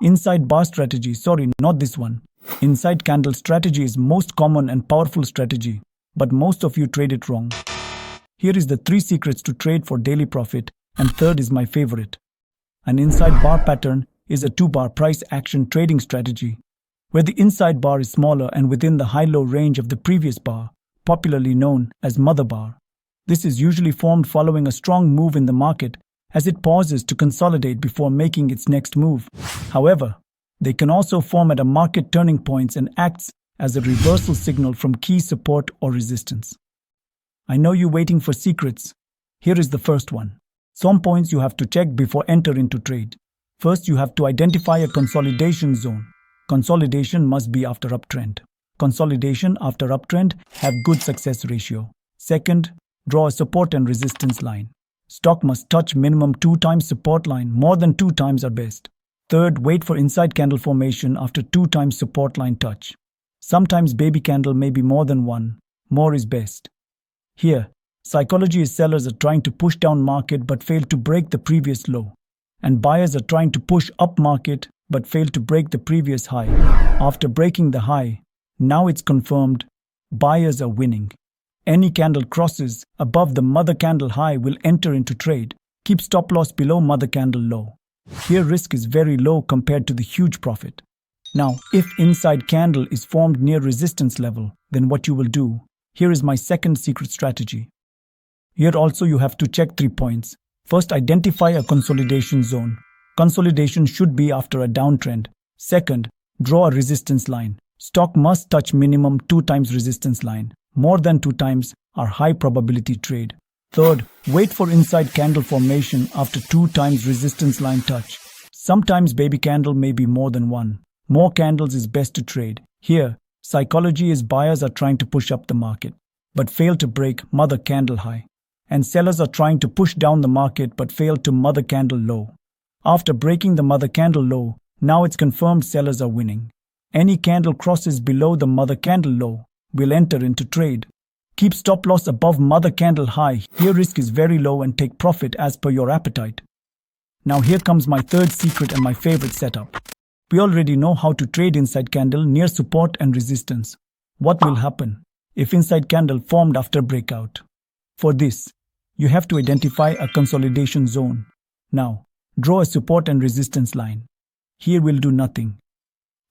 Inside bar strategy, sorry, not this one. Inside candle strategy is most common and powerful strategy, but most of you trade it wrong. Here is the 3 secrets to trade for daily profit, and third is my favorite. An inside bar pattern is a 2-bar price action trading strategy, where the inside bar is smaller and within the high-low range of the previous bar, popularly known as mother bar. This is usually formed following a strong move in the market as it pauses to consolidate before making its next move. However, they can also form at a market turning points and acts as a reversal signal from key support or resistance. I know you're waiting for secrets. Here is the first one. Some points you have to check before enter into trade. First, you have to identify a consolidation zone. Consolidation must be after uptrend. Consolidation after uptrend have good success ratio. Second, draw a support and resistance line. Stock must touch minimum 2 times support line, more than 2 times are best. Third, wait for inside candle formation after 2 times support line touch. Sometimes baby candle may be more than 1, more is best. Here, psychology is sellers are trying to push down market but fail to break the previous low. And buyers are trying to push up market but fail to break the previous high. After breaking the high, now it's confirmed, buyers are winning. Any candle crosses above the mother candle high will enter into trade. Keep stop loss below mother candle low. Here risk is very low compared to the huge profit. Now, if inside candle is formed near resistance level, then what you will do? Here is my second secret strategy. Here also you have to check 3 points. First, identify a consolidation zone. Consolidation should be after a downtrend. Second, draw a resistance line. Stock must touch minimum 2 times resistance line. More than 2 times are high probability trade. Third, wait for inside candle formation after 2 times resistance line touch. Sometimes baby candle may be more than 1. More candles is best to trade. Here, psychology is buyers are trying to push up the market, but fail to break mother candle high. And sellers are trying to push down the market but fail to mother candle low. After breaking the mother candle low, now it's confirmed sellers are winning. Any candle crosses below the mother candle low will enter into trade. Keep stop loss above mother candle high. Here risk is very low and take profit as per your appetite. Now here comes my third secret and my favorite setup. We already know how to trade inside candle near support and resistance. What will happen if inside candle formed after breakout? For this, you have to identify a consolidation zone. Now, draw a support and resistance line. Here will do nothing.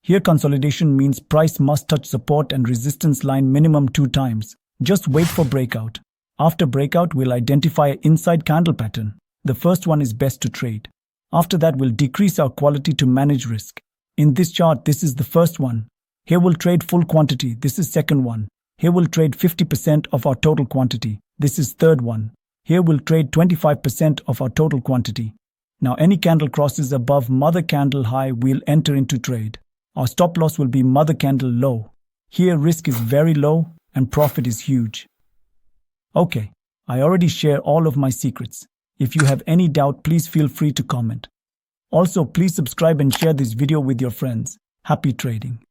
Here consolidation means price must touch support and resistance line minimum 2 times. Just wait for breakout. After breakout, we'll identify an inside candle pattern. The first one is best to trade. After that, we'll decrease our quality to manage risk. In this chart, this is the first one. Here we'll trade full quantity. This is second one. Here we'll trade 50% of our total quantity. This is third one. Here we'll trade 25% of our total quantity. Now any candle crosses above mother candle high, we'll enter into trade. Our stop loss will be mother candle low. Here risk is very low and profit is huge. Okay, I already share all of my secrets. If you have any doubt, please feel free to comment. Also, please subscribe and share this video with your friends. Happy trading.